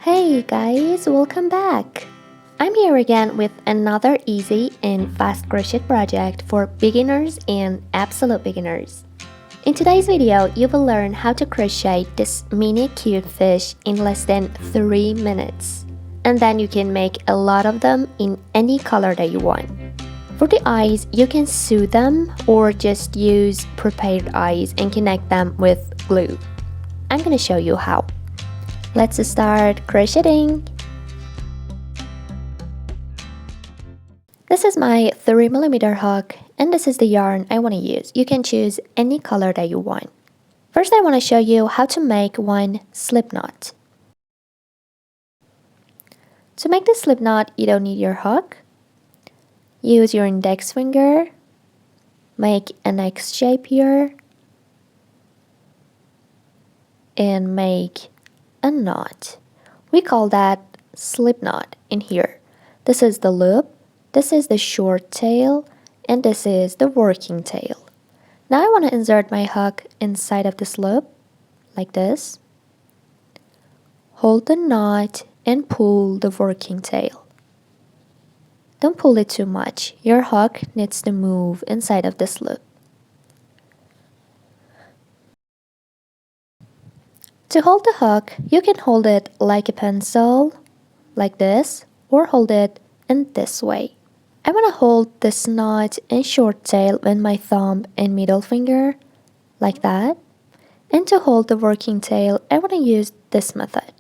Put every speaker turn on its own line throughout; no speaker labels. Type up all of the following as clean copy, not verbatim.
Hey guys, welcome back! I'm here again with another easy and fast crochet project for beginners and absolute beginners. In today's video, you will learn how to crochet this mini cute fish in less than 3 minutes. And then you can make a lot of them in any color that you want. For the eyes, you can sew them or just use prepared eyes and connect them with glue. I'm gonna show you how. Let's start crocheting. This is my 3mm hook and this is the yarn I want to use. You can choose any color that you want. First I want to show you how to make one slip knot. To make the slip knot, you don't need your hook. Use your index finger. Make an X shape here. And make a knot. We call that slip knot in here. This is the loop, this is the short tail, and this is the working tail. Now I want to insert my hook inside of this loop, like this. Hold the knot and pull the working tail. Don't pull it too much. Your hook needs to move inside of this loop. To hold the hook, you can hold it like a pencil, like this, or hold it in this way. I want to hold this knot and short tail with my thumb and middle finger, like that. And to hold the working tail, I want to use this method.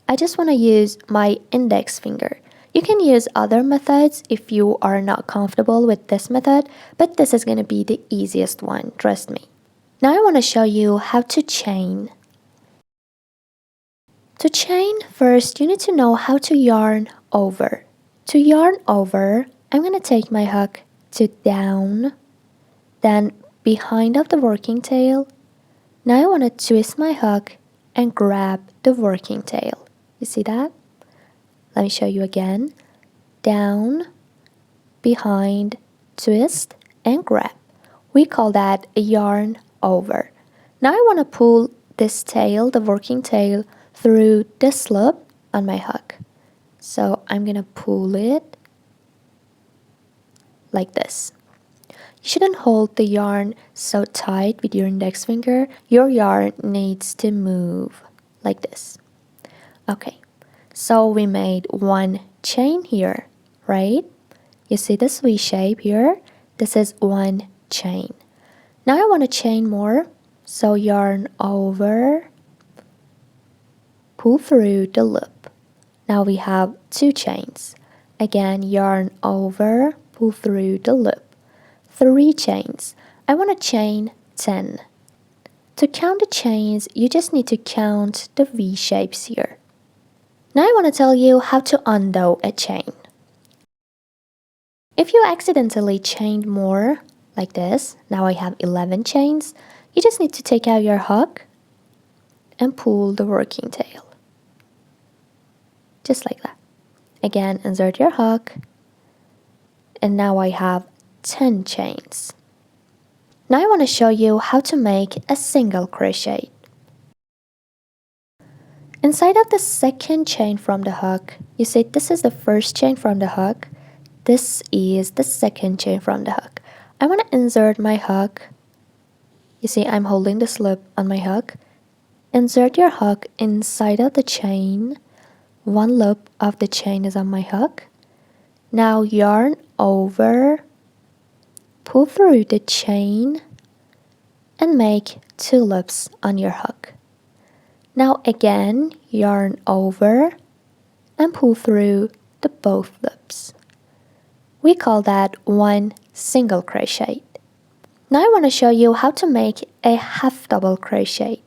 I just want to use my index finger. You can use other methods if you are not comfortable with this method, but this is going to be the easiest one, trust me. Now I want to show you how to chain. To chain, first you need to know how to yarn over. To yarn over, I'm going to take my hook to down, then behind of the working tail. Now I want to twist my hook and grab the working tail. You see that? Let me show you again. Down, behind, twist, and grab. We call that a yarn over. Now I want to pull this tail, the working tail, through this loop on my hook. So I'm gonna pull it like this. You shouldn't hold the yarn so tight with your index finger. Your yarn needs to move like this. Okay, so we made one chain here, right? You see this V shape here? This is one chain. Now I want to chain more, so yarn over, pull through the loop. Now we have 2 chains. Again, yarn over, pull through the loop. 3 chains. I want to chain 10. To count the chains, you just need to count the V shapes here. Now I want to tell you how to undo a chain. If you accidentally chained more, like this, now I have 11 chains, you just need to take out your hook and pull the working tail. Just like that. Again, insert your hook, and now I have 10 chains. Now I want to show you how to make a single crochet. Inside of the second chain from the hook, you see this is the first chain from the hook, this is the second chain from the hook. I want to insert my hook. You see I'm holding this loop on my hook. Insert your hook inside of the chain. One loop of the chain is on my hook. Now yarn over, pull through the chain, and make 2 loops on your hook. Now again, yarn over and pull through the both loops. We call that one single crochet. Now I want to show you how to make a half double crochet.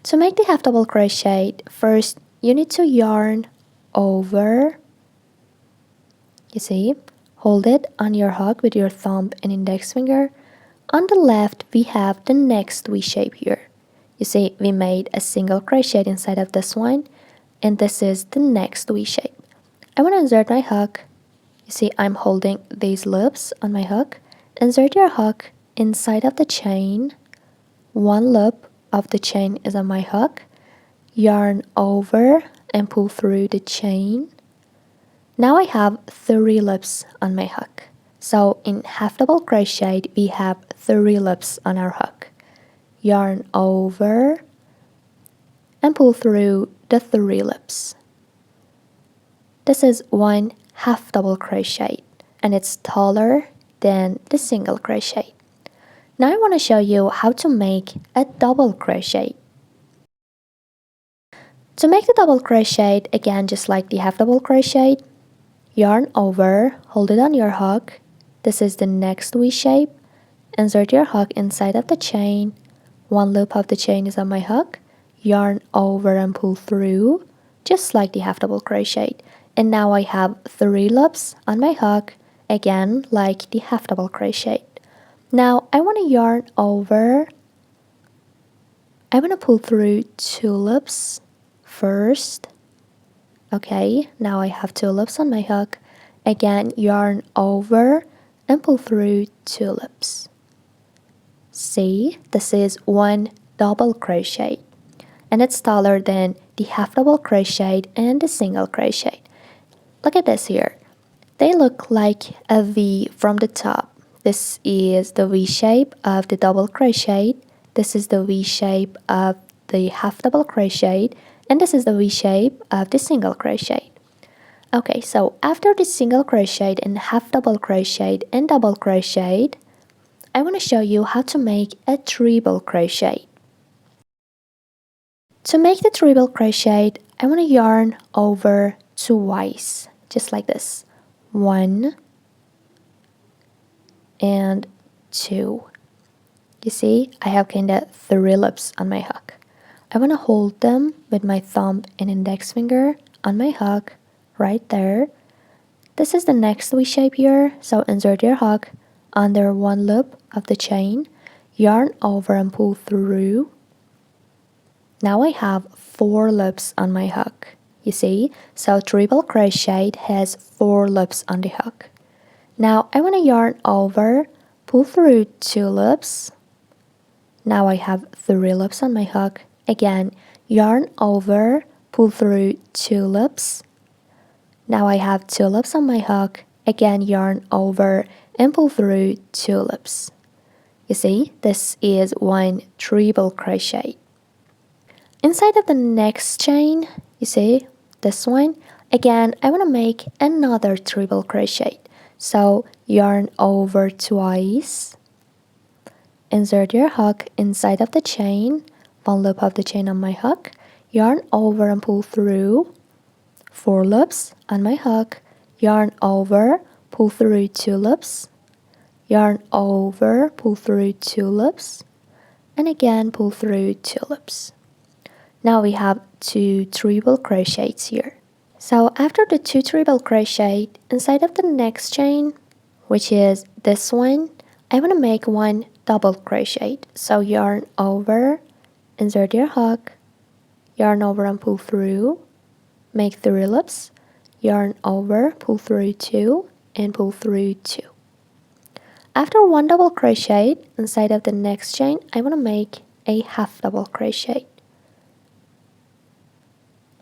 To make the half double crochet, first you need to yarn over. You see, hold it on your hook with your thumb and index finger. On the left, we have the next V shape here. You see, we made a single crochet inside of this one, and this is the next V shape. I want to insert my hook. You see, I'm holding these loops on my hook. Insert your hook inside of the chain. One loop of the chain is on my hook. yarn over and pull through the chain. Now I have 3 loops on my hook. So in half double crochet we have 3 loops on our hook. Yarn over and pull through the 3 loops. This is one half double crochet and it's taller than the single crochet. Now I want to show you how to make a double crochet. To make the double crochet, again just like the half double crochet, yarn over, hold it on your hook. This is the next V shape. Insert your hook inside of the chain. 1 loop of the chain is on my hook. Yarn over and pull through, just like the half double crochet. And now I have 3 loops on my hook, again like the half double crochet. Now I want to yarn over. I want to pull through 2 loops first. Okay, now I have 2 loops on my hook. Again, yarn over and pull through 2 loops. See, this is one double crochet and it's taller than the half double crochet and the single crochet. Look at this here. They look like a V from the top. This is the V shape of the double crochet. This is the V shape of the half double crochet, and this is the V shape of the single crochet. Okay, so after the single crochet and half double crochet and double crochet, I want to show you how to make a treble crochet. To make the treble crochet, I want to yarn over twice, just like this. 1 and 2. You see, I have kind of 3 loops on my hook. I want to hold them with my thumb and index finger on my hook, right there. This is the next V shape here, so insert your hook under 1 loop of the chain, yarn over and pull through. Now I have 4 loops on my hook. You see, so treble crochet has 4 loops on the hook. Now I want to yarn over, pull through 2 loops. Now I have 3 loops on my hook. Again, yarn over, pull through 2 loops. Now I have 2 loops on my hook. Again, yarn over and pull through 2 loops. You see, this is one treble crochet. Inside of the next chain, you see, this one, again, I want to make another treble crochet. So yarn over twice. Insert your hook inside of the chain, 1 loop of the chain on my hook, yarn over and pull through, 4 loops on my hook, yarn over, pull through 2 loops, yarn over, pull through 2 loops, and again pull through 2 loops. Now we have 2 treble crochets here. So after the 2 treble crochet, inside of the next chain, which is this one, I want to make 1 double crochet. So yarn over, insert your hook, yarn over and pull through, make 3 loops, yarn over, pull through 2, and pull through 2. After 1 double crochet, inside of the next chain, I want to make a half double crochet.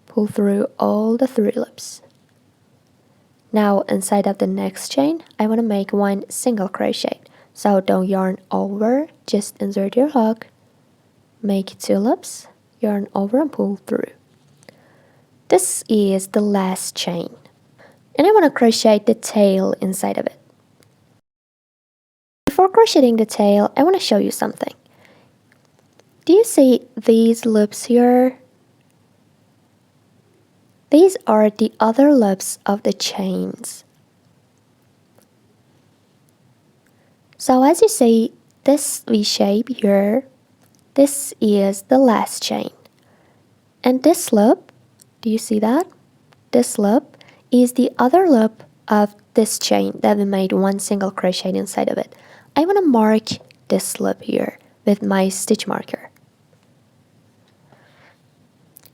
Pull through all the 3 loops. Now inside of the next chain, I want to make 1 single crochet. So don't yarn over, just insert your hook, make 2 loops, yarn over and pull through. This is the last chain. And I want to crochet the tail inside of it. Before crocheting the tail, I want to show you something. Do you see these loops here? These are the other loops of the chains. So as you see, this V shape here, this is the last chain. And this loop, do you see that? This loop is the other loop of this chain that we made 1 single crochet inside of it. I want to mark this loop here with my stitch marker.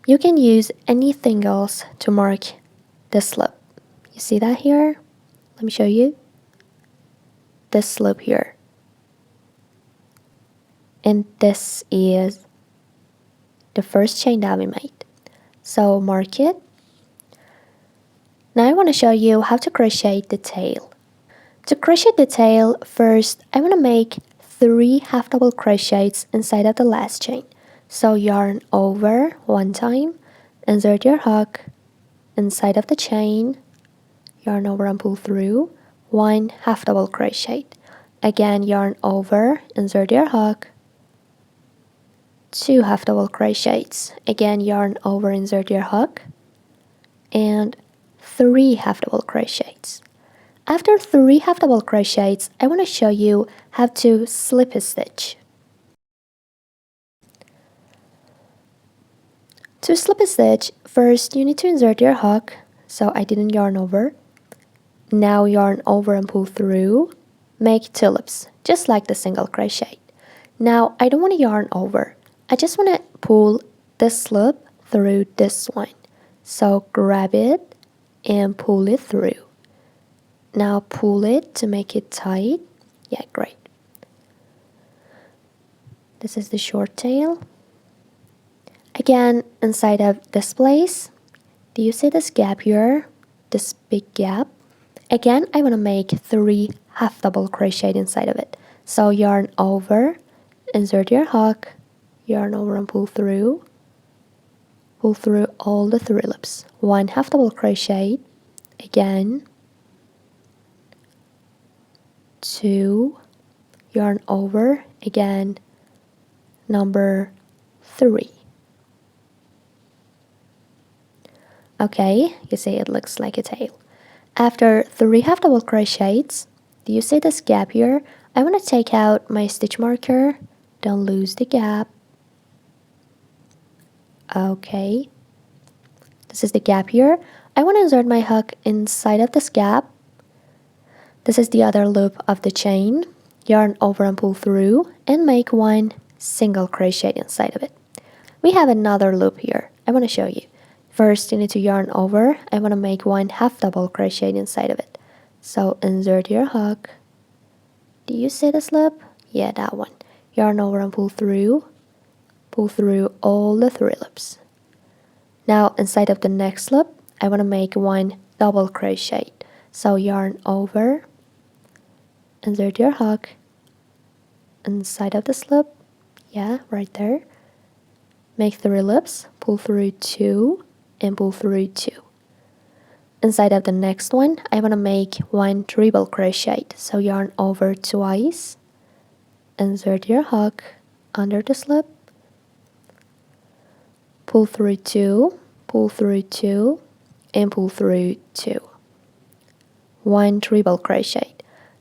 You can use anything else to mark this loop. You see that here? Let me show you. This loop here. And this is the first chain that we made. So mark it. Now I want to show you how to crochet the tail. To crochet the tail, first I want to make 3 half double crochets inside of the last chain. So yarn over one time, insert your hook inside of the chain, yarn over and pull through, 1 half double crochet. Again, yarn over, insert your hook, 2 half double crochets. Again, yarn over, insert your hook, and 3 half double crochets. After 3 half double crochets, I want to show you how to slip a stitch. To slip a stitch, first you need to insert your hook, so I didn't yarn over. Now yarn over and pull through, make 2 loops, just like the single crochet. Now I don't want to yarn over, I just want to pull this loop through this one. So grab it and pull it through. Now pull it to make it tight. Yeah, great. This is the short tail. Again, inside of this place, do you see this gap here? This big gap? Again, I want to make 3 half double crochet inside of it. So yarn over, insert your hook, yarn over and pull through all the 3 loops. 1 half double crochet, again, 2, yarn over, again, number 3. Okay, you see it looks like a tail. After 3 half double crochets, do you see this gap here? I want to take out my stitch marker, don't lose the gap. Okay, this is the gap here. I want to insert my hook inside of this gap. This is the other loop of the chain. Yarn over and pull through and make 1 single crochet inside of it. We have another loop here. I want to show you. First, you need to yarn over. I want to make 1 half double crochet inside of it. So insert your hook. Do you see this loop? Yeah, that one. Yarn over and pull through all the 3 loops. Now inside of the next loop, I want to make 1 double crochet. So yarn over, insert your hook inside of this loop. Yeah, right there. Make 3 loops, pull through 2 and pull through 2. Inside of the next one, I want to make 1 treble crochet. So yarn over twice, insert your hook under the slip, pull through 2, and pull through 2. 1 treble crochet.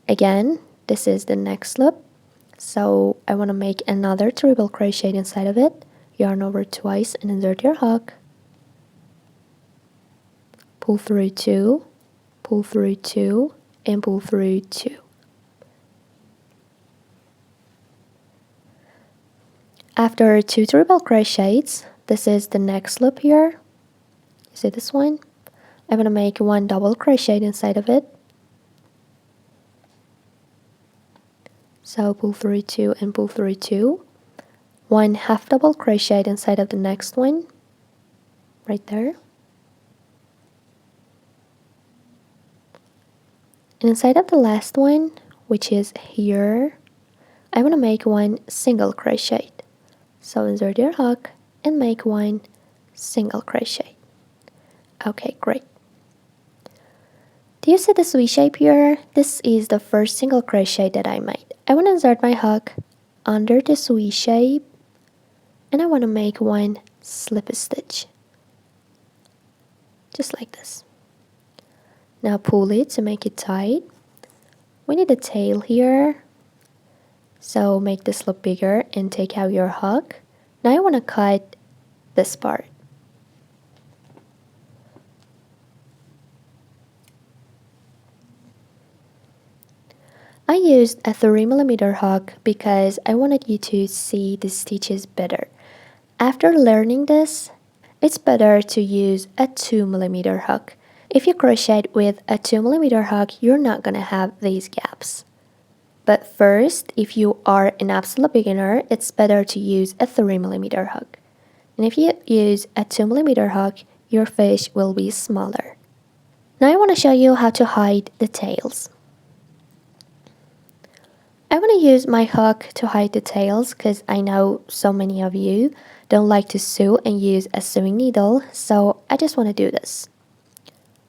Again, this is the next loop. So I want to make another treble crochet inside of it. Yarn over twice and insert your hook. Pull through 2, and pull through 2. After 2 treble crochets, this is the next loop here. You see this one? I'm going to make 1 double crochet inside of it. So pull through 2 and pull through 2. 1 half double crochet inside of the next one, right there. And inside of the last one, which is here, I want to make 1 single crochet. So insert your hook and make 1 single crochet. Okay, great. Do you see this V shape here? This is the first single crochet that I made. I want to insert my hook under this V shape and I want to make 1 slip stitch. Just like this. Now pull it to make it tight. We need a tail here. So make this look bigger and take out your hook. Now I want to cut this part. I used a 3mm hook because I wanted you to see the stitches better. After learning this, it's better to use a 2mm hook. If you crochet with a 2mm hook, you're not going to have these gaps. But first, if you are an absolute beginner, it's better to use a 3mm hook. And if you use a 2mm hook, your fish will be smaller. Now I want to show you how to hide the tails. I want to use my hook to hide the tails because I know so many of you don't like to sew and use a sewing needle, so I just want to do this.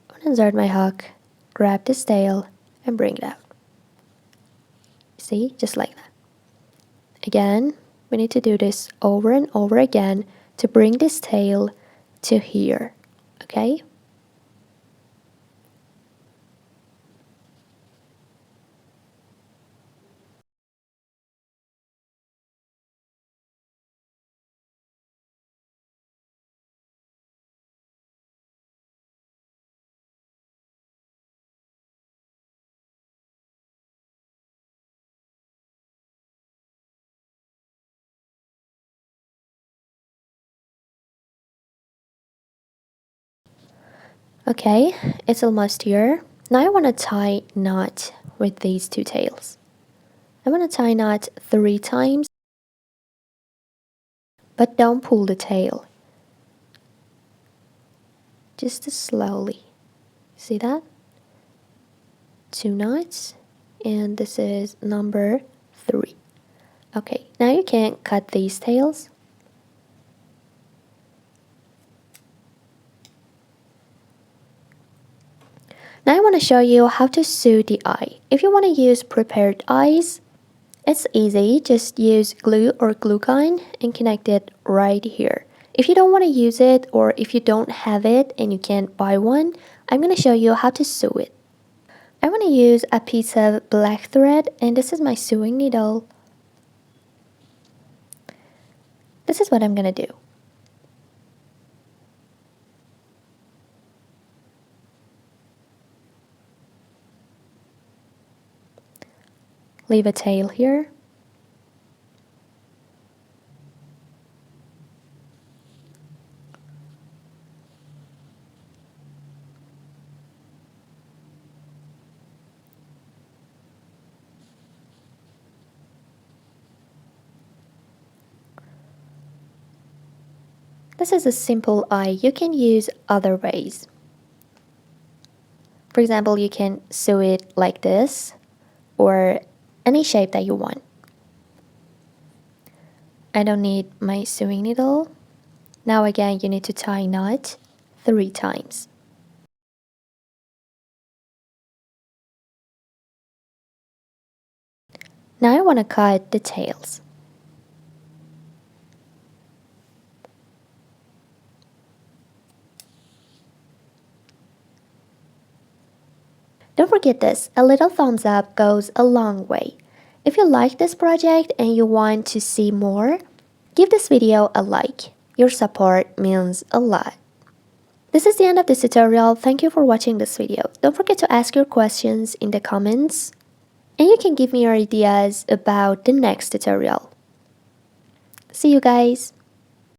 I want to insert my hook, grab this tail, and bring it out. See, just like that. Again, we need to do this over and over again to bring this tail to here, okay? Okay, it's almost here. Now I want to tie knot with these two tails. I want to tie knot 3 times, but don't pull the tail. Just slowly. See that? 2 knots, and this is number 3. Okay, now you can cut these tails. Now I want to show you how to sew the eye. If you want to use prepared eyes, it's easy. Just use glue or glue gun and connect it right here. If you don't want to use it, or if you don't have it and you can't buy one, I'm going to show you how to sew it. I want to use a piece of black thread, and this is my sewing needle. This is what I'm going to do. Leave a tail here. This is a simple eye. You can use other ways. For example, you can sew it like this, or any shape that you want. I don't need my sewing needle. Now again, you need to tie knot 3 times. Now I want to cut the tails. Don't forget this, a little thumbs up goes a long way. If you like this project and you want to see more, give this video a like. Your support means a lot. This is the end of this tutorial. Thank you for watching this video. Don't forget to ask your questions in the comments, and you can give me your ideas about the next tutorial. See you guys!